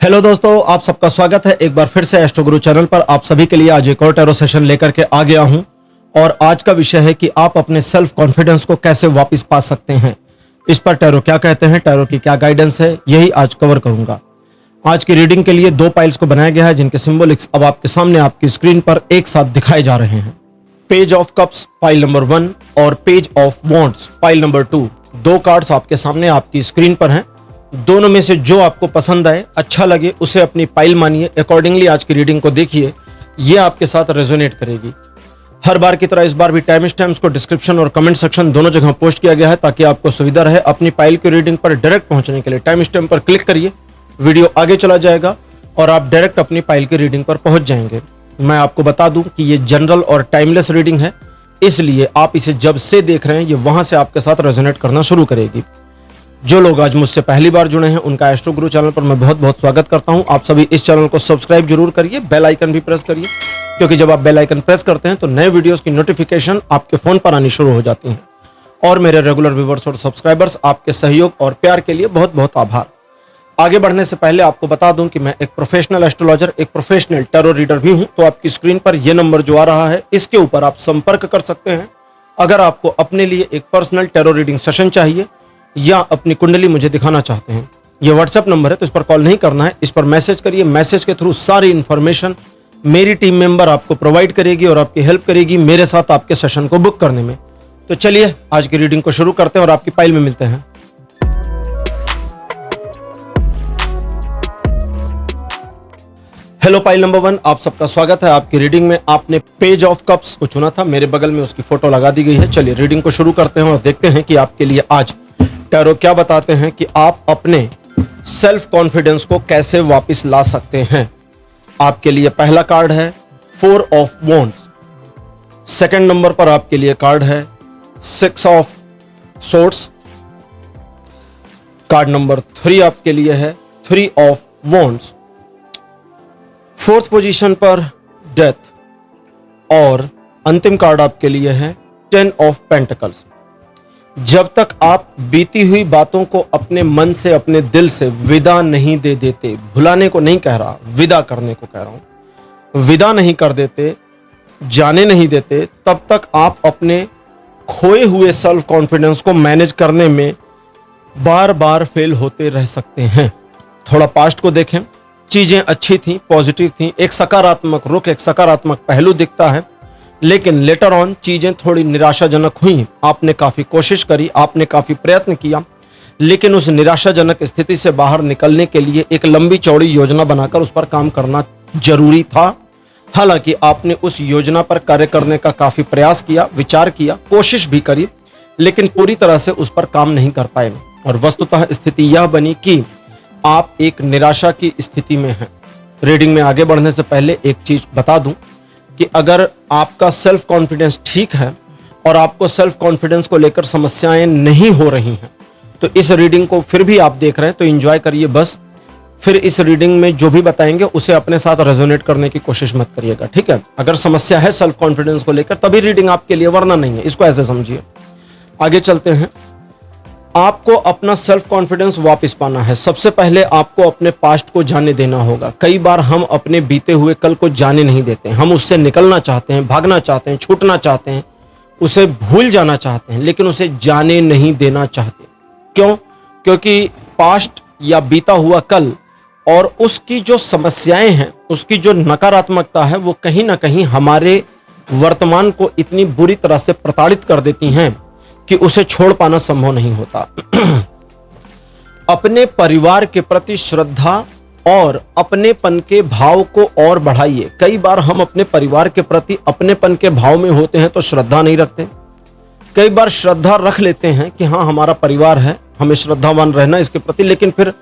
Hello दोस्तों, आप सबका स्वागत है एक बार फिर से एस्ट्रो गुरु चैनल पर। आप सभी के लिए आज एक और टैरो सेशन लेकर के आ गया हूं और आज का विषय है कि आप अपने सेल्फ कॉन्फिडेंस को कैसे वापस पा सकते हैं। इस पर टैरो क्या कहते हैं, टैरो की क्या गाइडेंस है, यही आज कवर करूंगा। आज की रीडिंग के लिए दो पाइल्स को बनाया गया है जिनके सिंबॉलिक्स अब आपके सामने आपकी स्क्रीन पर एक साथ दिखाए जा रहे हैं। Page of cups pile number 1 और page of wands pile number 2। दो कार्ड्स आपके सामने आपकी स्क्रीन पर हैं। दोनों में से जो आपको पसंद आए, अच्छा लगे, उसे अपनी पाइल मानिए। अकॉर्डिंगली आज की रीडिंग को देखिए, ये आपके साथ रेजोनेट करेगी। हर बार की तरह इस बार भी टाइम स्टैम्प्स को डिस्क्रिप्शन और कमेंट सेक्शन दोनों जगह पोस्ट किया गया है ताकि आपको सुविधा रहे। अपनी पाइल की रीडिंग पर डायरेक्ट पहुंचने के लिए टाइम स्टैम्प पर क्लिक करिए, वीडियो आगे चला जाएगा और आप डायरेक्ट अपनी पाइल की रीडिंग पर पहुंच जाएंगे। मैं आपको बता दूं कि ये जनरल और टाइमलेस रीडिंग है, इसलिए आप इसे जब से देख रहे हैं ये वहां से आपके साथ रेजोनेट करना शुरू करेगी। जो लोग आज मुझसे पहली बार जुड़े हैं उनका एस्ट्रो गुरु चैनल पर मैं बहुत बहुत स्वागत करता हूं। आप सभी इस चैनल को सब्सक्राइब जरूर करिए, बेल आइकन भी प्रेस करिए, क्योंकि जब आप बेल आइकन प्रेस करते हैं तो नए वीडियोस की नोटिफिकेशन आपके फोन पर आनी शुरू हो जाती है। और मेरे रेगुलर व्यूअर्स और सब्सक्राइबर्स, आपके सहयोग और प्यार के लिए बहुत बहुत आभार। आगे बढ़ने से पहले आपको बता दूं कि मैं एक प्रोफेशनल एस्ट्रोलॉजर, एक प्रोफेशनल टैरो रीडर भी हूं। तो आपकी स्क्रीन पर यह नंबर जो आ रहा है, इसके ऊपर आप संपर्क कर सकते हैं अगर आपको अपने लिए एक पर्सनल टैरो रीडिंग सेशन चाहिए या अपनी कुंडली मुझे दिखाना चाहते हैं। यह व्हाट्सएप नंबर है, तो इस पर कॉल नहीं करना है, इस पर मैसेज करिए। मैसेज के थ्रू सारी इंफॉर्मेशन मेरी टीम मेंबर आपको प्रोवाइड करेगी और आपकी हेल्प करेगी मेरे साथ आपके सेशन को बुक करने में। तो चलिए आज की रीडिंग को शुरू करते हैं और आपकी पाइल में मिलते हैं। हेलो पाइल नंबर 1, आप सबका स्वागत है आपकी रीडिंग में। आपने पेज ऑफ कप्स को चुना था, मेरे बगल में उसकी फोटो लगा दी गई है। चलिए रीडिंग को शुरू करते हैं और देखते हैं कि आपके लिए आज टैरो क्या बताते हैं कि आप अपने सेल्फ कॉन्फिडेंस को कैसे वापस ला सकते हैं। आपके लिए पहला कार्ड है 4 ऑफ वॉन्ड्स। सेकंड नंबर पर आपके लिए कार्ड है 6 ऑफ सोर्ड्स। कार्ड नंबर 3 आपके लिए है 3 ऑफ वॉन्ड्स। फोर्थ पोजीशन पर डेथ और अंतिम कार्ड आपके लिए है 10 ऑफ पेंटिकल्स। जब तक आप बीती हुई बातों को अपने मन से, अपने दिल से विदा नहीं दे देते, भुलाने को नहीं कह रहा, विदा करने को कह रहा हूं, विदा नहीं कर देते, जाने नहीं देते, तब तक आप अपने खोए हुए सेल्फ कॉन्फिडेंस को मैनेज करने में बार बार फेल होते रह सकते हैं। थोड़ा पास्ट को देखें, चीजें अच्छी थी, पॉजिटिव थी, एक सकारात्मक रुख, एक सकारात्मक पहलू दिखता है, लेकिन लेटर ऑन चीजें थोड़ी निराशाजनक हुई। आपने काफी कोशिश करी, आपने काफी प्रयत्न किया, लेकिन उस निराशाजनक स्थिति से बाहर निकलने के लिए एक लंबी चौड़ी योजना बनाकर उस पर काम करना जरूरी था। हालांकि आपने उस योजना पर कार्य करने का काफी प्रयास किया, विचार किया, कोशिश भी करी, लेकिन पूरी तरह से उस पर काम नहीं कर पाए और वस्तुतः स्थिति यह बनी कि आप एक निराशा की स्थिति में हैं। रीडिंग में आगे बढ़ने से पहले एक चीज बता दूं कि अगर आपका सेल्फ कॉन्फिडेंस ठीक है और आपको सेल्फ कॉन्फिडेंस को लेकर समस्याएं नहीं हो रही हैं, तो इस रीडिंग को फिर भी आप देख रहे हैं तो एंजॉय करिए बस। फिर इस रीडिंग में जो भी बताएंगे उसे अपने साथ रेजोनेट करने की कोशिश मत करिएगा, ठीक है। अगर समस्या है सेल्फ कॉन्फिडेंस को लेकर तभी रीडिंग आपके लिए, वरना नहीं है, इसको ऐसे समझिए। आगे चलते हैं। आपको अपना सेल्फ कॉन्फिडेंस वापस पाना है। सबसे पहले आपको अपने पास्ट को जाने देना होगा। कई बार हम अपने बीते हुए कल को जाने नहीं देते, हम उससे निकलना चाहते हैं, भागना चाहते हैं, छूटना चाहते हैं, उसे भूल जाना चाहते हैं, लेकिन उसे जाने नहीं देना चाहते। क्यों? क्योंकि पास्ट या बीता हुआ कल और उसकी जो समस्याएं हैं, उसकी जो नकारात्मकता है, वो कहीं ना कहीं हमारे वर्तमान को इतनी बुरी तरह से प्रताड़ित कर देती हैं कि उसे छोड़ पाना संभव नहीं होता। अपने परिवार के प्रति श्रद्धा और अपनेपन के भाव को और बढ़ाइए। कई बार हम अपने परिवार के प्रति अपनेपन के भाव में होते हैं तो श्रद्धा नहीं रखते। कई बार श्रद्धा रख लेते हैं कि हाँ हमारा परिवार है, हमें श्रद्धावान रहना इसके प्रति, लेकिन फिर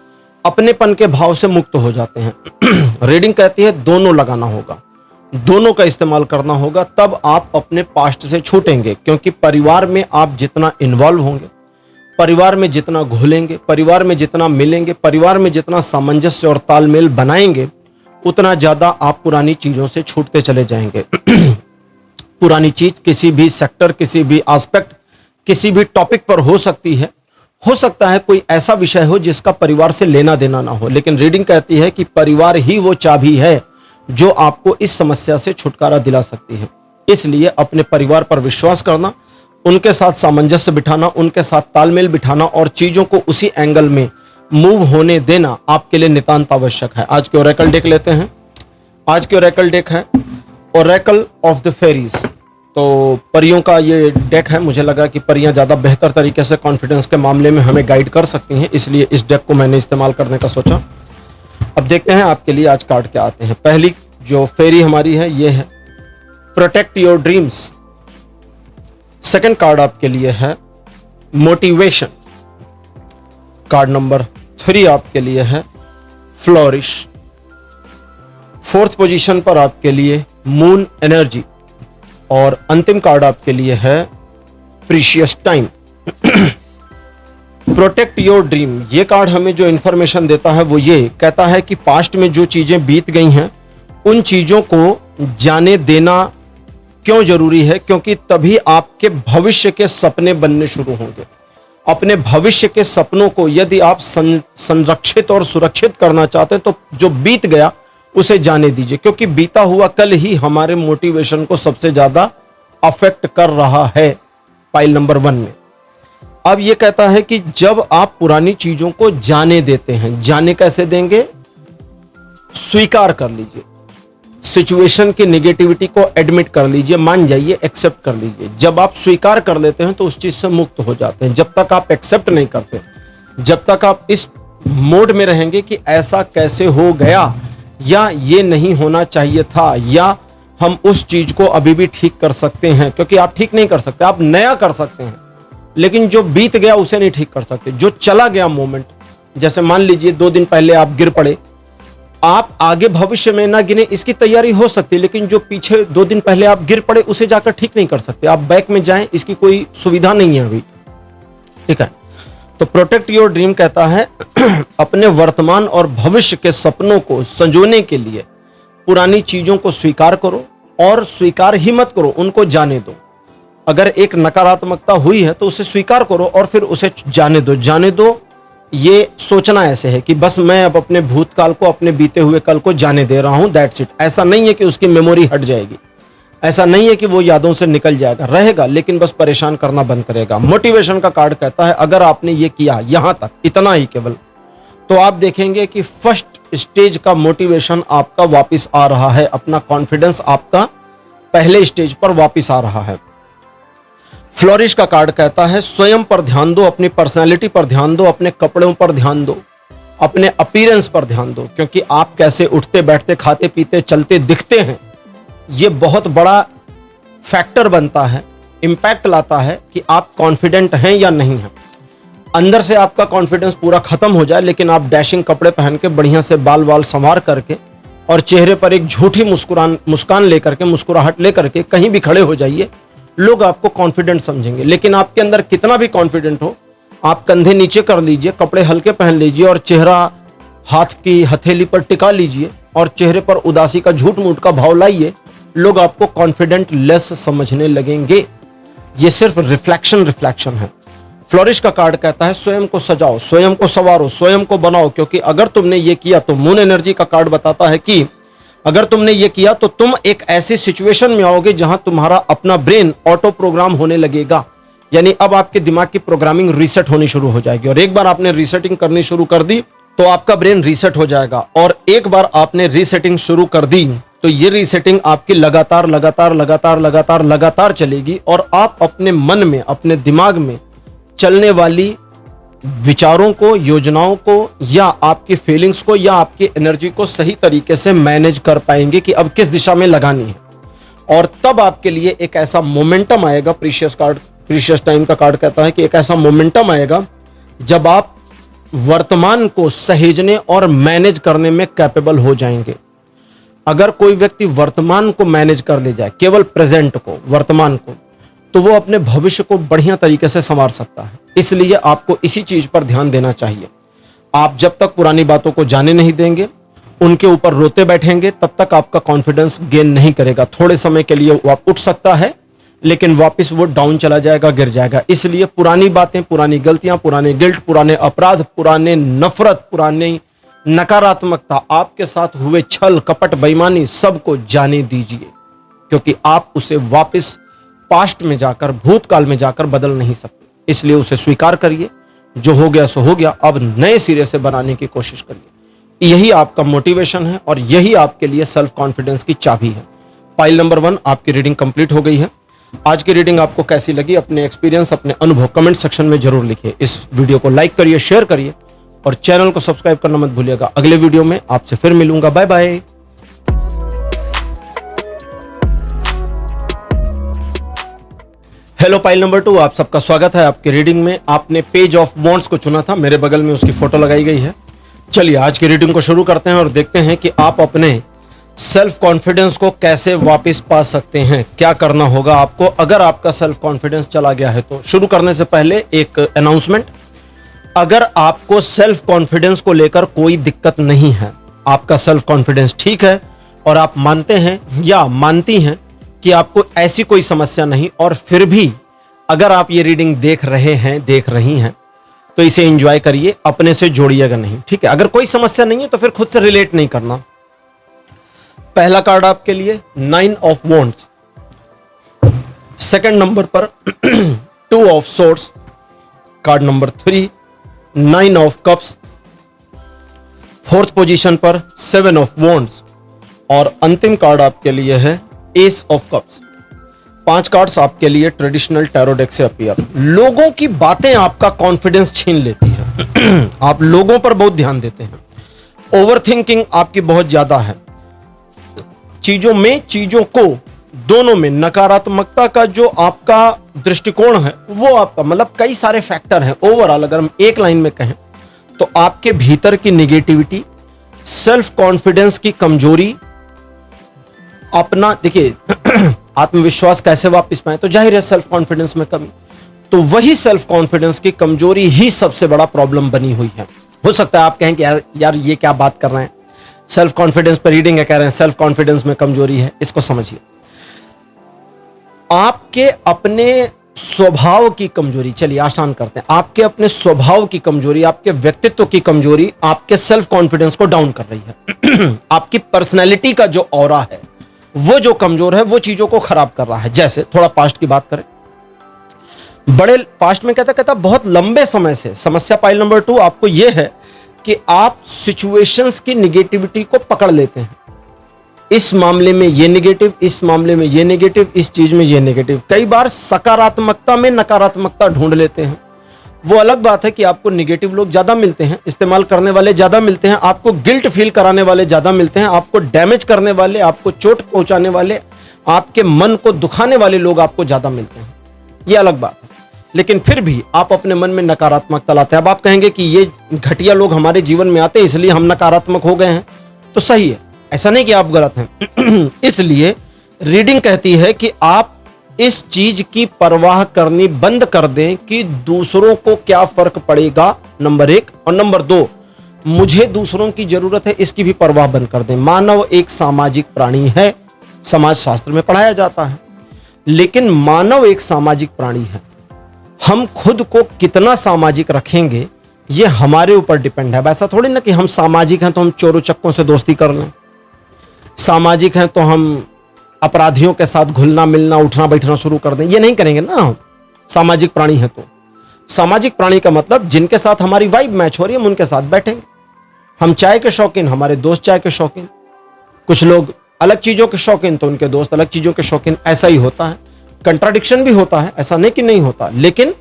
अपनेपन के भाव से मुक्त हो जाते हैं। रीडिंग कहती है दोनों लगाना होगा, दोनों का इस्तेमाल करना होगा, तब आप अपने पास्ट से छूटेंगे। क्योंकि परिवार में आप जितना इन्वॉल्व होंगे, परिवार में जितना घुलेंगे, परिवार में जितना मिलेंगे, परिवार में जितना सामंजस्य और तालमेल बनाएंगे, उतना ज्यादा आप पुरानी चीजों से छूटते चले जाएंगे। पुरानी चीज किसी भी सेक्टर, किसी भी एस्पेक्ट, किसी भी टॉपिक पर हो सकती है, हो सकता है कोई ऐसा विषय हो जिसका परिवार से लेना देना ना हो, लेकिन रीडिंग कहती है कि परिवार ही वो चाबी है जो आपको इस समस्या से छुटकारा दिला सकती है। इसलिए अपने परिवार पर विश्वास करना, उनके साथ सामंजस्य बिठाना, उनके साथ तालमेल बिठाना और चीजों को उसी एंगल में मूव होने देना आपके लिए नितांत आवश्यक है। आज के ओरेकल डेक लेते हैं। आज के ओरेकल डेक है ओरेकल ऑफ द फेरीज। तो परियों का ये डेक है। मुझे लगा कि परियां ज़्यादा बेहतर तरीके से कॉन्फिडेंस के मामले में हमें गाइड कर सकती हैं, इसलिए इस डेक को मैंने इस्तेमाल करने का सोचा। अब देखते हैं आपके लिए आज कार्ड क्या आते हैं। पहली जो फेरी हमारी है ये है protect your dreams. Second card आपके लिए है मोटिवेशन। कार्ड नंबर 3 आपके लिए है फ्लोरिश। फोर्थ पोजीशन पर आपके लिए मून एनर्जी और अंतिम कार्ड आपके लिए है precious time. Protect your dream, ये कार्ड हमें जो इंफॉर्मेशन देता है वो ये कहता है कि पास्ट में जो चीजें बीत गई हैं उन चीजों को जाने देना क्यों जरूरी है, क्योंकि तभी आपके भविष्य के सपने बनने शुरू होंगे। अपने भविष्य के सपनों को यदि आप संरक्षित और सुरक्षित करना चाहते हैं तो जो बीत गया उसे जाने दीजिए, क्योंकि बीता हुआ कल ही हमारे मोटिवेशन को सबसे ज्यादा अफेक्ट कर रहा है पाइल नंबर 1 में। अब यह कहता है कि जब आप पुरानी चीजों को जाने देते हैं, जाने कैसे देंगे, स्वीकार कर लीजिए, सिचुएशन की नेगेटिविटी को एडमिट कर लीजिए, मान जाइए, एक्सेप्ट कर लीजिए। जब आप स्वीकार कर लेते हैं तो उस चीज से मुक्त हो जाते हैं। जब तक आप एक्सेप्ट नहीं करते, जब तक आप इस मोड में रहेंगे कि ऐसा कैसे हो गया या ये नहीं होना चाहिए था या हम उस चीज को अभी भी ठीक कर सकते हैं, क्योंकि आप ठीक नहीं कर सकते, आप नया कर सकते हैं, लेकिन जो बीत गया उसे नहीं ठीक कर सकते। जो चला गया मोमेंट, जैसे मान लीजिए 2 दिन पहले आप गिर पड़े, आप आगे भविष्य में ना गिने इसकी तैयारी हो सकती है, लेकिन जो पीछे 2 दिन पहले आप गिर पड़े उसे जाकर ठीक नहीं कर सकते। आप बैक में जाएं, इसकी कोई सुविधा नहीं है अभी, ठीक है। तो प्रोटेक्ट योर ड्रीम कहता है अपने वर्तमान और भविष्य के सपनों को संजोने के लिए पुरानी चीजों को स्वीकार करो, और स्वीकार ही मत करो, उनको जाने दो। अगर एक नकारात्मकता हुई है तो उसे स्वीकार करो और फिर उसे जाने दो। जाने दो ये सोचना ऐसे है कि बस मैं अब अपने भूतकाल को, अपने बीते हुए कल को जाने दे रहा हूं, दैट्स इट। ऐसा नहीं है कि उसकी मेमोरी हट जाएगी, ऐसा नहीं है कि वो यादों से निकल जाएगा, रहेगा, लेकिन बस परेशान करना बंद करेगा। मोटिवेशन का कार्ड कहता है अगर आपने ये किया यहां तक, इतना ही केवल, तो आप देखेंगे कि फर्स्ट स्टेज का मोटिवेशन आपका वापस आ रहा है, अपना कॉन्फिडेंस आपका पहले स्टेज पर वापस आ रहा है। फ्लोरिश का कार्ड कहता है स्वयं पर ध्यान दो, अपनी पर्सनैलिटी पर ध्यान दो, अपने कपड़ों पर ध्यान दो, अपने अपीयरेंस पर ध्यान दो, क्योंकि आप कैसे उठते बैठते खाते पीते चलते दिखते हैं ये बहुत बड़ा फैक्टर बनता है, इंपैक्ट लाता है कि आप कॉन्फिडेंट हैं या नहीं हैं। अंदर से आपका कॉन्फिडेंस पूरा खत्म हो जाए, लेकिन आप डैशिंग कपड़े पहन के बढ़िया से बाल वाल संवार करके और चेहरे पर एक झूठी मुस्कान लेकर के, मुस्कुराहट लेकर के कहीं भी खड़े हो जाइए, लोग आपको कॉन्फिडेंट समझेंगे। लेकिन आपके अंदर कितना भी कॉन्फिडेंट हो, आप कंधे नीचे कर लीजिए, कपड़े हल्के पहन लीजिए और चेहरा हाथ की हथेली पर टिका लीजिए और चेहरे पर उदासी का झूठ मूठ का भाव लाइए, लोग आपको कॉन्फिडेंट लेस समझने लगेंगे। ये सिर्फ रिफ्लेक्शन है। फ्लोरिश का कार्ड कहता है स्वयं को सजाओ, स्वयं को संवारो, स्वयं को बनाओ, क्योंकि अगर तुमने ये किया तो मून एनर्जी का कार्ड बताता है कि अगर तुमने ये किया तो तुम एक ऐसी सिचुएशन में आओगे जहां तुम्हारा अपना ब्रेन ऑटो प्रोग्राम होने लगेगा। यानी अब आपके दिमाग की प्रोग्रामिंग रीसेट होनी शुरू हो जाएगी, और एक बार आपने रीसेटिंग करनी शुरू कर दी तो आपका ब्रेन रीसेट हो जाएगा। और एक बार आपने रीसेटिंग शुरू कर दी तो ये रीसेटिंग आपकी लगातार चलेगी, और आप अपने मन में, अपने दिमाग में चलने वाली विचारों को, योजनाओं को, या आपकी फीलिंग्स को, या आपकी एनर्जी को सही तरीके से मैनेज कर पाएंगे कि अब किस दिशा में लगानी है। और तब आपके लिए एक ऐसा मोमेंटम आएगा, प्रीशियस टाइम का कार्ड कहता है कि एक ऐसा मोमेंटम आएगा जब आप वर्तमान को सहेजने और मैनेज करने में कैपेबल हो जाएंगे। अगर कोई व्यक्ति वर्तमान को मैनेज कर ले जाए, केवल प्रेजेंट को, वर्तमान को, तो वो अपने भविष्य को बढ़िया तरीके से संवार सकता है। इसलिए आपको इसी चीज पर ध्यान देना चाहिए। आप जब तक पुरानी बातों को जाने नहीं देंगे, उनके ऊपर रोते बैठेंगे, तब तक आपका कॉन्फिडेंस गेन नहीं करेगा। थोड़े समय के लिए वो आप उठ सकता है, लेकिन वापस वो डाउन चला जाएगा, गिर जाएगा। इसलिए पुरानी बातें, पुरानी गलतियां, पुराने गिल्ट, पुराने अपराध, पुराने नफरत, पुरानी नकारात्मकता, आपके साथ हुए छल कपट बेईमानी, सबको जाने दीजिए, क्योंकि आप उसे वापस पास्ट में जाकर, भूतकाल में जाकर बदल नहीं सकते। इसलिए उसे स्वीकार करिए, जो हो गया सो हो गया, अब नए सिरे से बनाने की कोशिश करिए। यही आपका मोटिवेशन है और यही आपके लिए सेल्फ कॉन्फिडेंस की चाबी है। फाइल नंबर 1 आपकी रीडिंग कंप्लीट हो गई है। आज की रीडिंग आपको कैसी लगी, अपने एक्सपीरियंस, अपने अनुभव कमेंट सेक्शन में जरूर लिखिए। इस वीडियो को लाइक करिए, शेयर करिए और चैनल को सब्सक्राइब करना मत भूलिएगा। अगले वीडियो में आपसे फिर मिलूंगा। Bye bye. Hello pile number 2, आप सबका स्वागत है आपकी रीडिंग में। आपने पेज ऑफ वॉन्ड्स को चुना था, मेरे बगल में उसकी फोटो लगाई गई है। चलिए आज की रीडिंग को शुरू करते हैं और देखते हैं कि आप अपने सेल्फ कॉन्फिडेंस को कैसे वापस पा सकते हैं। क्या करना होगा आपको अगर आपका सेल्फ कॉन्फिडेंस चला गया है तो। शुरू करने से पहले एक अनाउंसमेंट, अगर आपको सेल्फ कॉन्फिडेंस को लेकर कोई दिक्कत नहीं है, आपका सेल्फ कॉन्फिडेंस ठीक है और आप मानते हैं या मानती हैं कि आपको ऐसी कोई समस्या नहीं, और फिर भी अगर आप ये रीडिंग देख रहे हैं, देख रही हैं, तो इसे एंजॉय करिए, अपने से जोड़िएगा नहीं, ठीक है। अगर कोई समस्या नहीं है तो फिर खुद से रिलेट नहीं करना। पहला कार्ड आपके लिए 9 ऑफ वॉन्ड्स, सेकंड नंबर पर 2 of swords, card number 3 9 of cups, fourth position पर 7 ऑफ वॉन्ड्स और अंतिम कार्ड आपके लिए है एस ऑफ कप्स। 5 कार्ड्स आपके लिए ट्रेडिशनल टैरो डेक से अपीयर। लोगों की बातें आपका कॉन्फिडेंस छीन लेती है। आप लोगों पर बहुत ध्यान देते हैं, ओवर थिंकिंग आपकी बहुत ज्यादा है, चीजों को दोनों में नकारात्मकता का जो आपका दृष्टिकोण है वो आपका, मतलब कई सारे फैक्टर हैं। ओवरऑल अगर हम एक लाइन में कहें तो आपके भीतर की निगेटिविटी, सेल्फ कॉन्फिडेंस की कमजोरी, अपना देखिए आत्मविश्वास कैसे वापस पाए, तो जाहिर है सेल्फ कॉन्फिडेंस में कमी, तो वही सेल्फ कॉन्फिडेंस की कमजोरी ही सबसे बड़ा प्रॉब्लम बनी हुई है। हो सकता है आप कहें कि यार ये क्या बात कर रहे हैं, सेल्फ कॉन्फिडेंस पर रीडिंग है, कह रहे हैं सेल्फ कॉन्फिडेंस में कमजोरी है। इसको समझिए, आपके अपने स्वभाव की कमजोरी, चलिए आसान करते हैं, आपके अपने स्वभाव की कमजोरी, आपके व्यक्तित्व की कमजोरी आपके सेल्फ कॉन्फिडेंस को डाउन कर रही है। आपकी पर्सनैलिटी का जो ऑरा है वो जो कमजोर है वो चीजों को खराब कर रहा है। जैसे थोड़ा पास्ट की बात करें, बड़े पास्ट में कहता बहुत लंबे समय से समस्या पाइल नंबर 2 आपको यह है कि आप सिचुएशंस की निगेटिविटी को पकड़ लेते हैं। इस मामले में ये नेगेटिव, इस मामले में ये नेगेटिव, इस चीज में ये नेगेटिव। कई बार सकारात्मकता में नकारात्मकता ढूंढ लेते हैं। वो अलग बात है कि आपको नेगेटिव लोग ज्यादा मिलते हैं, इस्तेमाल करने वाले ज्यादा मिलते हैं, आपको गिल्ट फील कराने वाले ज्यादा मिलते हैं, आपको डैमेज करने वाले, आपको चोट पहुंचाने वाले, आपके मन को दुखाने वाले लोग आपको ज्यादा मिलते हैं। ये अलग बात है, लेकिन फिर भी आप अपने मन में नकारात्मकता लाते हैं। अब आप कहेंगे कि ये घटिया लोग हमारे जीवन में आते हैं इसलिए हम नकारात्मक हो गए हैं, तो सही है, ऐसा नहीं कि आप गलत हैं। इसलिए रीडिंग कहती है कि आप इस चीज की परवाह करनी बंद कर दें कि दूसरों को क्या फर्क पड़ेगा, नंबर 1, और नंबर 2, मुझे दूसरों की जरूरत है, इसकी भी परवाह बंद कर दें। मानव एक सामाजिक प्राणी है, समाज शास्त्र में पढ़ाया जाता है, लेकिन मानव एक सामाजिक प्राणी है। हम खुद को कितना सामाजिक रखेंगे ये हमारे ऊपर डिपेंड है। ऐसा थोड़ी ना कि हम सामाजिक हैं तो हम चोरों चक्कों से दोस्ती कर लें, सामाजिक हैं तो हम अपराधियों के साथ घुलना मिलना उठना बैठना शुरू कर दें, ये नहीं करेंगे ना। हम सामाजिक प्राणी हैं तो सामाजिक प्राणी का मतलब जिनके साथ हमारी वाइब मैच हो रही है हम उनके साथ बैठेंगे। हम चाय के शौकीन, हमारे दोस्त चाय के शौकीन, कुछ लोग अलग चीजों के शौकीन तो उनके दोस्त अलग चीजों के शौकीन। ऐसा ही होता है, कंट्राडिक्शन भी होता है, ऐसा नहीं कि नहीं होता, लेकिन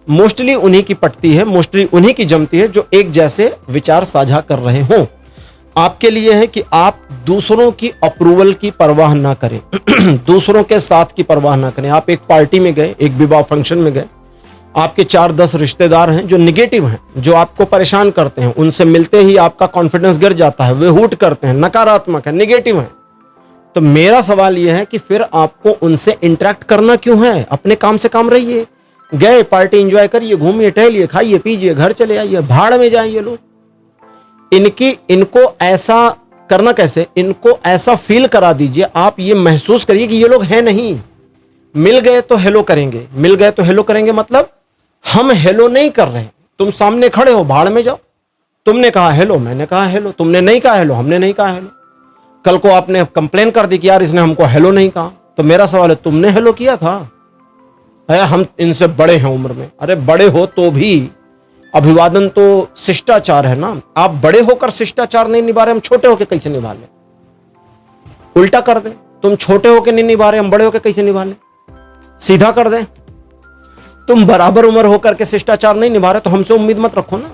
मोस्टली उन्हीं की पटती है, मोस्टली उन्हीं की जमती है जो एक जैसे विचार साझा कर रहे हों। आपके लिए है कि आप दूसरों की अप्रूवल की परवाह ना करें, दूसरों के साथ की परवाह ना करें। आप एक पार्टी में गए, एक विवाह फंक्शन में गए, आपके 4-10 रिश्तेदार हैं जो निगेटिव हैं, जो आपको परेशान करते हैं, उनसे मिलते ही आपका कॉन्फिडेंस गिर जाता है, वे हुट करते हैं, नकारात्मक है, निगेटिव है, तो मेरा सवाल यह है कि फिर आपको उनसे इंटरेक्ट करना क्यों है? अपने काम से काम रहिए। गए पार्टी एंजॉय करिए, घूमिए टहलिए, खाइए पीजिए, घर चले आइए, भाड़ में जाइए लोग। इनको ऐसा करना कैसे, इनको ऐसा फील करा दीजिए, आप ये महसूस करिए कि ये लोग हैं नहीं, मिल गए तो हेलो करेंगे, मिल गए तो हेलो करेंगे मतलब हम हेलो नहीं कर रहे हैं। तुम सामने खड़े हो, भाड़ में जाओ। तुमने कहा हेलो, मैंने कहा हेलो, तुमने नहीं कहा हेलो, हमने नहीं कहा हेलो। कल को आपने कंप्लेन कर दी कि यार इसने हमको हेलो नहीं कहा, तो मेरा सवाल है तुमने हेलो किया था? यार हम इनसे बड़े हैं उम्र में। अरे बड़े हो तो भी अभिवादन तो शिष्टाचार है ना। आप बड़े होकर शिष्टाचार नहीं निभा रहे, हम छोटे होकर कैसे निभा लें? उल्टा कर दें, तुम छोटे होकर नहीं निभा रहे, हम बड़े होकर कैसे निभा लें? सीधा कर दें, तुम बराबर उम्र होकर के शिष्टाचार नहीं निभा रहे तो हमसे उम्मीद मत रखो ना।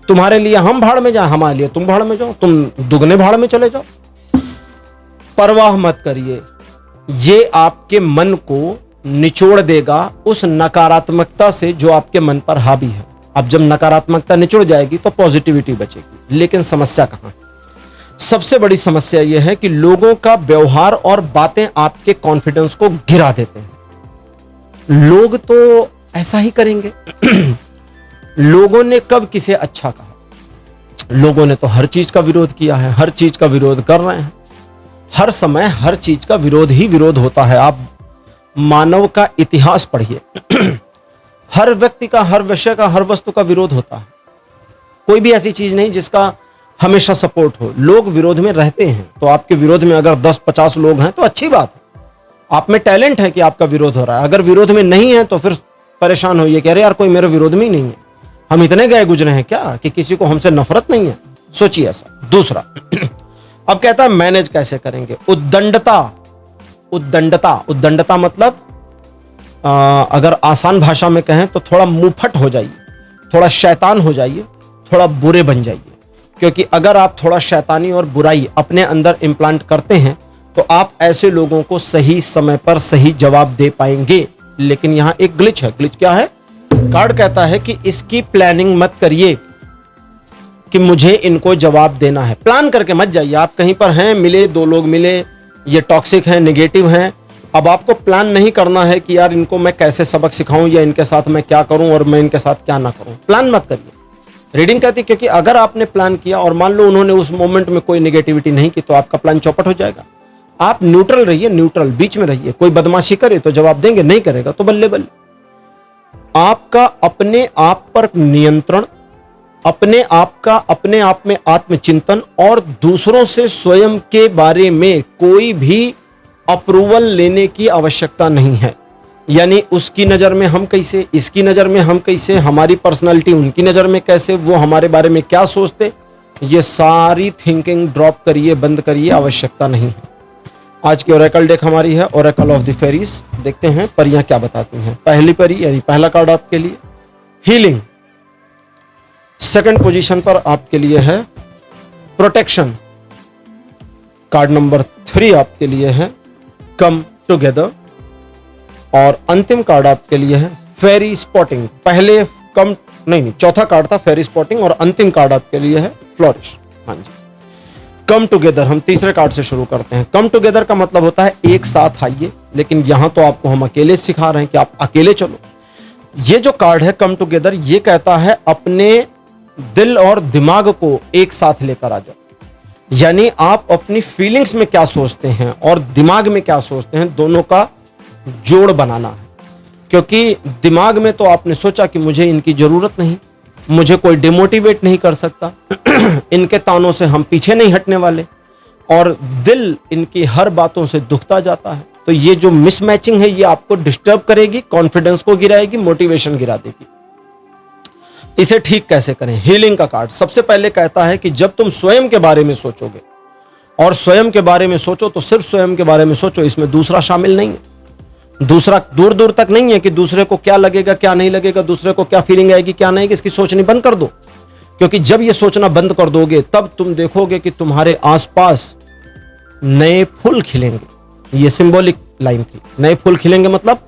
तुम्हारे लिए हम भाड़ में जाए, हमारे लिए तुम भाड़ में जाओ, तुम दुगने भाड़ में चले जाओ। परवाह मत करिए, ये आपके मन को निचोड़ देगा उस नकारात्मकता से जो आपके मन पर हावी है। अब जब नकारात्मकता निचोड़ जाएगी तो पॉजिटिविटी बचेगी। लेकिन समस्या कहां है? सबसे बड़ी समस्या यह है कि लोगों का व्यवहार और बातें आपके कॉन्फिडेंस को गिरा देते हैं। लोग तो ऐसा ही करेंगे। लोगों ने कब किसे अच्छा कहा? लोगों ने तो हर चीज का विरोध किया है, हर चीज का विरोध कर रहे हैं। हर समय हर चीज का विरोध ही विरोध होता है। आप मानव का इतिहास पढ़िए। हर व्यक्ति का, हर विषय का, हर वस्तु का विरोध होता है। कोई भी ऐसी चीज नहीं जिसका हमेशा सपोर्ट हो। लोग विरोध में रहते हैं, तो आपके विरोध में अगर 10-50 लोग हैं तो अच्छी बात है। आप में टैलेंट है कि आपका विरोध हो रहा है। अगर विरोध में नहीं है तो फिर परेशान होइए, कह रहे यार कोई मेरे विरोध में ही नहीं है। हम इतने गए गुजरे हैं क्या कि किसी को हमसे नफरत नहीं है? सोचिए ऐसा। दूसरा, अब कहता है मैनेज कैसे करेंगे? उद्दंडता। उद्दंडता, उद्दंडता मतलब अगर आसान भाषा में कहें तो थोड़ा मुंहफट हो जाइए, थोड़ा शैतान हो जाइए, थोड़ा बुरे बन जाइए। क्योंकि अगर आप थोड़ा शैतानी और बुराई अपने अंदर इम्प्लांट करते हैं तो आप ऐसे लोगों को सही समय पर सही जवाब दे पाएंगे। लेकिन यहां एक ग्लिच है। ग्लिच क्या है? कार्ड कहता है कि इसकी प्लानिंग मत करिए कि मुझे इनको जवाब देना है। प्लान करके मत जाइए। आप कहीं पर हैं, मिले, 2 लोग मिले, ये टॉक्सिक हैं, नेगेटिव हैं। अब आपको प्लान नहीं करना है कि यार इनको मैं कैसे सबक सिखाऊं या इनके साथ मैं क्या करूं और मैं इनके साथ क्या ना करूं। प्लान मत करिए। रीडिंग कहती है क्योंकि अगर आपने प्लान किया और मान लो उन्होंने उस मोमेंट में कोई नेगेटिविटी नहीं की तो आपका प्लान चौपट हो जाएगा। आप न्यूट्रल रहिए, न्यूट्रल बीच में रहिए। कोई बदमाशी करे तो जवाब देंगे, नहीं करेगा तो बल्ले बल्ले। आपका अपने आप पर नियंत्रण, अपने आप का अपने आप में आत्मचिंतन और दूसरों से स्वयं के बारे में कोई भी अप्रूवल लेने की आवश्यकता नहीं है। यानी उसकी नजर में हम कैसे, इसकी नजर में हम कैसे, हमारी पर्सनालिटी उनकी नजर में कैसे, वो हमारे बारे में क्या सोचते, ये सारी थिंकिंग ड्रॉप करिए, बंद करिए, आवश्यकता नहीं है। आज की ओरेकल डेक हमारी है ओरेकल ऑफ द फेरीज। देखते हैं परियां क्या बताती हैं। पहली परी यानी पहला कार्ड आपके लिए हीलिंग। सेकंड पोजीशन पर आपके लिए है प्रोटेक्शन। कार्ड नंबर 3 आपके लिए है कम टुगेदर। और अंतिम कार्ड आपके लिए है फेरी स्पॉटिंग। पहले चौथा कार्ड था फेरी स्पॉटिंग और अंतिम कार्ड आपके लिए है फ्लोरिश। हाँ जी, कम टुगेदर। हम तीसरे कार्ड से शुरू करते हैं। कम टुगेदर का मतलब होता है एक साथ आइए, लेकिन यहां तो आपको हम अकेले सिखा रहे हैं कि आप अकेले चलो। ये जो कार्ड है कम टुगेदर, ये कहता है अपने दिल और दिमाग को एक साथ लेकर आ जाओ। यानी आप अपनी फीलिंग्स में क्या सोचते हैं और दिमाग में क्या सोचते हैं, दोनों का जोड़ बनाना है। क्योंकि दिमाग में तो आपने सोचा कि मुझे इनकी जरूरत नहीं, मुझे कोई डिमोटिवेट नहीं कर सकता, इनके तानों से हम पीछे नहीं हटने वाले, और दिल इनकी हर बातों से दुखता जाता है। तो ये जो मिसमैचिंग है ये आपको डिस्टर्ब करेगी, कॉन्फिडेंस को गिराएगी, मोटिवेशन गिरा देगी। इसे ठीक कैसे करें? हीलिंग का कार्ड सबसे पहले कहता है कि जब तुम स्वयं के बारे में सोचोगे, और स्वयं के बारे में सोचो तो सिर्फ स्वयं के बारे में सोचो, इसमें दूसरा शामिल नहीं है। दूसरा दूर दूर तक नहीं है कि दूसरे को क्या लगेगा क्या नहीं लगेगा, दूसरे को क्या फीलिंग आएगी क्या नहीं, इसकी सोचनी बंद कर दो। क्योंकि जब ये सोचना बंद कर दोगे तब तुम देखोगे कि तुम्हारे आसपास नए फूल खिलेंगे। ये सिंबॉलिक लाइन थी। नए फूल खिलेंगे मतलब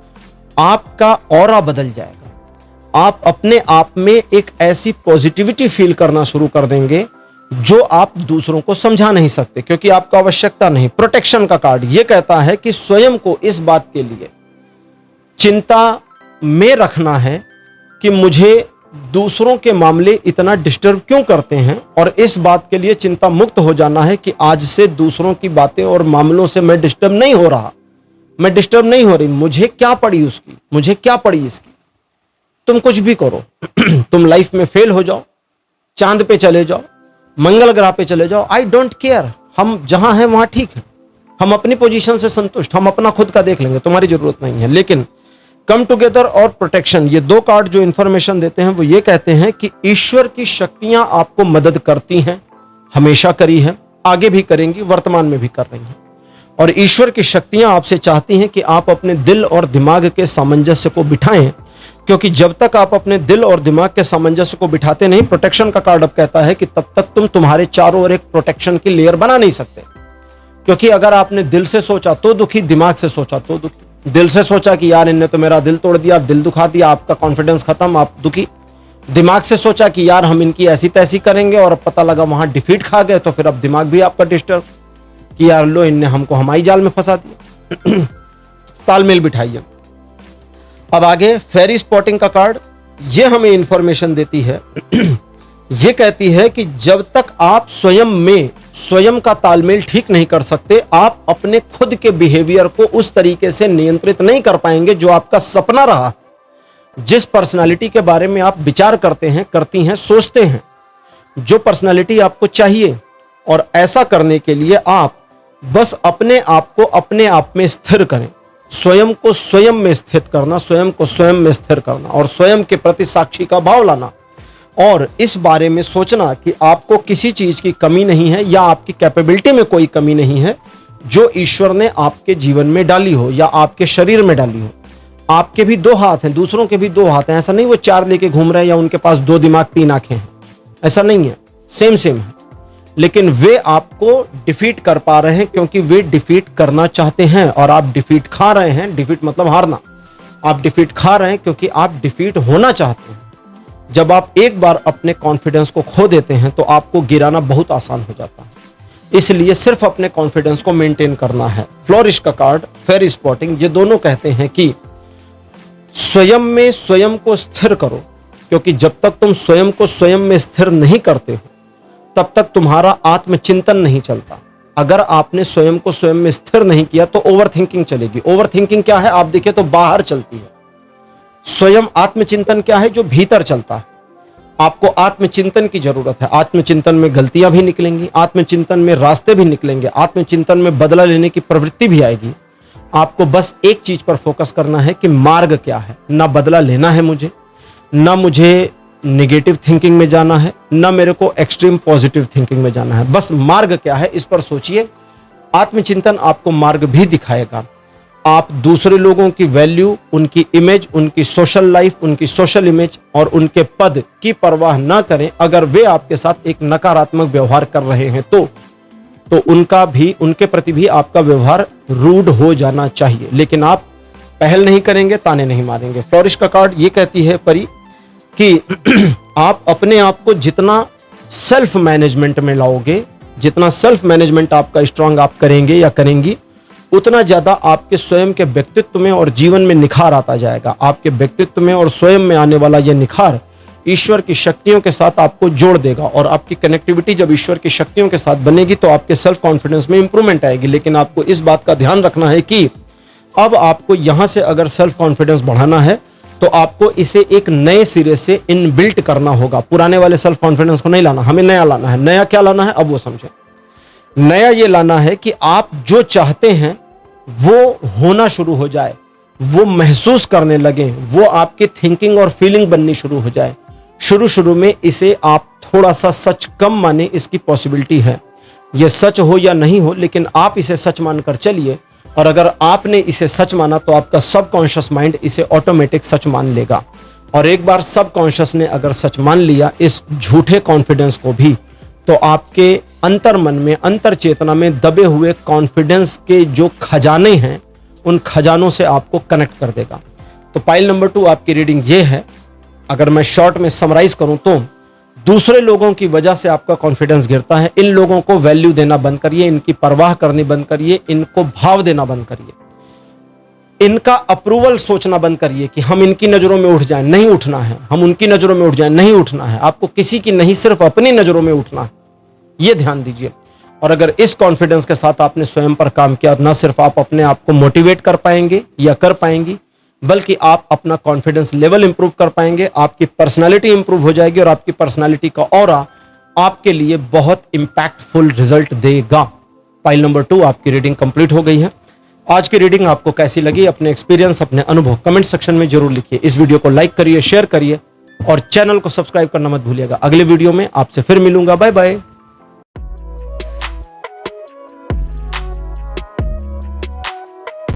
आपका ऑरा बदल जाएगा। आप अपने आप में एक ऐसी पॉजिटिविटी फील करना शुरू कर देंगे जो आप दूसरों को समझा नहीं सकते, क्योंकि आपको आवश्यकता नहीं। प्रोटेक्शन का कार्ड ये कहता है कि स्वयं को इस बात के लिए चिंता में रखना है कि मुझे दूसरों के मामले इतना डिस्टर्ब क्यों करते हैं, और इस बात के लिए चिंता मुक्त हो जाना है कि आज से दूसरों की बातें और मामलों से मैं डिस्टर्ब नहीं हो रहा, मैं डिस्टर्ब नहीं हो रही, मुझे क्या पड़ी उसकी, मुझे क्या पड़ी इसकी। तुम कुछ भी करो तुम लाइफ में फेल हो जाओ, चांद पे चले जाओ, मंगल ग्रह पे चले जाओ, आई डोंट केयर, हम जहां हैं वहां ठीक है, हम अपनी पोजीशन से संतुष्ट, हम अपना खुद का देख लेंगे, तुम्हारी जरूरत नहीं है। लेकिन कम टुगेदर और प्रोटेक्शन, ये दो कार्ड जो इंफॉर्मेशन देते हैं वो ये कहते हैं कि ईश्वर की शक्तियां आपको मदद करती हैं, हमेशा करी है, आगे भी करेंगी, वर्तमान में भी कर रही हैं। और ईश्वर की शक्तियां आपसे चाहती हैं कि आप अपने दिल और दिमाग के सामंजस्य को बिठाएं, क्योंकि जब तक आप अपने दिल और दिमाग के सामंजस्य को बिठाते नहीं, प्रोटेक्शन का कार्ड अब कहता है कि तब तक तुम तुम्हारे चारों ओर एक प्रोटेक्शन की लेयर बना नहीं सकते। क्योंकि अगर आपने दिल से सोचा तो दुखी, दिमाग से सोचा तो दुखी। दिल से सोचा कि यार इनने तो मेरा दिल तोड़ दिया, दिल दुखा दिया, आपका कॉन्फिडेंस खत्म, आप दुखी। दिमाग से सोचा कि यार हम इनकी ऐसी तैसी करेंगे, और अब पता लगा वहां डिफीट खा गए, तो फिर अब दिमाग भी आपका डिस्टर्ब कि यार लो इनने हमको हमारी जाल में फंसा दिया। तालमेल बिठाइए। अब आगे फेरी स्पॉटिंग का कार्ड, ये हमें इंफॉर्मेशन देती है ये कहती है कि जब तक आप स्वयं का तालमेल ठीक नहीं कर सकते, आप अपने खुद के बिहेवियर को उस तरीके से नियंत्रित नहीं कर पाएंगे जो आपका सपना रहा। जिस पर्सनालिटी के बारे में आप विचार करते हैं, करती हैं, सोचते हैं, जो पर्सनालिटी आपको चाहिए, और ऐसा करने के लिए आप बस अपने आप को अपने आप में स्थिर करें। स्वयं को स्वयं में स्थित करना, स्वयं को स्वयं में स्थिर करना, और स्वयं के प्रति साक्षी का भाव लाना, और इस बारे में सोचना कि आपको किसी चीज की कमी नहीं है, या आपकी कैपेबिलिटी में कोई कमी नहीं है जो ईश्वर ने आपके जीवन में डाली हो या आपके शरीर में डाली हो। आपके भी दो हाथ हैं, दूसरों के भी दो हाथ हैं, ऐसा नहीं वो चार लेके घूम रहे हैं या उनके पास दो दिमाग तीन आंखें हैं, ऐसा नहीं है, सेम है। लेकिन वे आपको डिफीट कर पा रहे हैं क्योंकि वे डिफीट करना चाहते हैं, और आप डिफीट खा रहे हैं। डिफीट मतलब हारना। आप डिफीट खा रहे हैं क्योंकि आप डिफीट होना चाहते हैं। जब आप एक बार अपने कॉन्फिडेंस को खो देते हैं तो आपको गिराना बहुत आसान हो जाता है। इसलिए सिर्फ अपने कॉन्फिडेंस को मेंटेन करना है। फ्लोरिश का कार्ड, फेरी स्पॉटिंग, ये दोनों कहते हैं कि स्वयं में स्वयं को स्थिर करो, क्योंकि जब तक तुम स्वयं को स्वयं में स्थिर नहीं करते हो तब तक तुम्हारा आत्मचिंतन नहीं चलता। अगर आपने स्वयं को स्वयं में स्थिर नहीं किया तो ओवर थिंकिंग चलेगी। ओवर थिंकिंग क्या है आप देखिए तो बाहर चलती है। स्वयं आत्मचिंतन क्या है? जो भीतर चलता है। आपको आत्मचिंतन की जरूरत है। आत्मचिंतन में गलतियां भी निकलेंगी, आत्मचिंतन में रास्ते भी निकलेंगे, आत्मचिंतन में बदला लेने की प्रवृत्ति भी आएगी। आपको बस एक चीज पर फोकस करना है कि मार्ग क्या है। ना बदला लेना है मुझे, ना मुझे नेगेटिव थिंकिंग में जाना है, ना मेरे को एक्सट्रीम पॉजिटिव थिंकिंग में जाना है। बस मार्ग क्या है इस पर सोचिए। आत्मचिंतन आपको मार्ग भी दिखाएगा। आप दूसरे लोगों की वैल्यू, उनकी इमेज, उनकी सोशल लाइफ, उनकी सोशल इमेज और उनके पद की परवाह ना करें। अगर वे आपके साथ एक नकारात्मक व्यवहार कर रहे हैं तो उनके प्रति भी आपका व्यवहार रूड हो जाना चाहिए। लेकिन आप पहल नहीं करेंगे, ताने नहीं मारेंगे। फ्लोरिश का कार्ड ये कहती है परी कि आप अपने आप को जितना सेल्फ मैनेजमेंट में लाओगे, जितना सेल्फ मैनेजमेंट आपका स्ट्रांग आप करेंगे या करेंगी, उतना ज्यादा आपके स्वयं के व्यक्तित्व में और जीवन में निखार आता जाएगा। आपके व्यक्तित्व में और स्वयं में आने वाला यह निखार ईश्वर की शक्तियों के साथ आपको जोड़ देगा। और आपकी कनेक्टिविटी जब ईश्वर की शक्तियों के साथ बनेगी तो आपके सेल्फ कॉन्फिडेंस में इंप्रूवमेंट आएगी। लेकिन आपको इस बात का ध्यान रखना है कि अब आपको यहां से अगर सेल्फ कॉन्फिडेंस बढ़ाना है तो आपको इसे एक नए सिरे से इनबिल्ट करना होगा। पुराने वाले सेल्फ कॉन्फिडेंस को नहीं लाना, हमें नया लाना है। नया क्या लाना है अब वो समझे। नया ये लाना है कि आप जो चाहते हैं वो होना शुरू हो जाए, वो महसूस करने लगे, वो आपकी थिंकिंग और फीलिंग बननी शुरू हो जाए। शुरू में इसे आप थोड़ा सा सच कम माने, इसकी पॉसिबिलिटी है। ये सच हो या नहीं हो, लेकिन आप इसे सच मानकर चलिए। और अगर आपने इसे सच माना तो आपका सबकॉन्शियस माइंड इसे ऑटोमेटिक सच मान लेगा। और एक बार सबकॉन्शियस ने अगर सच मान लिया इस झूठे कॉन्फिडेंस को भी, तो आपके अंतर मन में, अंतर चेतना में दबे हुए कॉन्फिडेंस के जो खजाने हैं उन खजानों से आपको कनेक्ट कर देगा। तो पाइल नंबर 2 आपकी रीडिंग ये है। अगर मैं शॉर्ट में समराइज करूं तो दूसरे लोगों की वजह से आपका कॉन्फिडेंस गिरता है। इन लोगों को वैल्यू देना बंद करिए, इनकी परवाह करनी बंद करिए, इनको भाव देना बंद करिए, इनका अप्रूवल सोचना बंद करिए कि हम इनकी नजरों में उठ जाएं। नहीं उठना है। हम उनकी नजरों में उठ जाएं, नहीं उठना है। आपको किसी की नहीं, सिर्फ अपनी नजरों में उठना है। यह ध्यान दीजिए। और अगर इस कॉन्फिडेंस के साथ आपने स्वयं पर काम किया, ना सिर्फ आप अपने आप को मोटिवेट कर पाएंगे या कर पाएंगी, बल्कि आप अपना कॉन्फिडेंस लेवल इंप्रूव कर पाएंगे, आपकी पर्सनालिटी इंप्रूव हो जाएगी और आपकी पर्सनालिटी का ऑरा आपके लिए बहुत इंपैक्टफुल रिजल्ट देगा। फाइल नंबर 2 आपकी रीडिंग कंप्लीट हो गई है। आज की रीडिंग आपको कैसी लगी, अपने एक्सपीरियंस, अपने अनुभव कमेंट सेक्शन में जरूर लिखिए। इस वीडियो को लाइक करिए, शेयर करिए और चैनल को सब्सक्राइब करना मत भूलिएगा। अगले वीडियो में आपसे फिर मिलूंगा। Bye bye.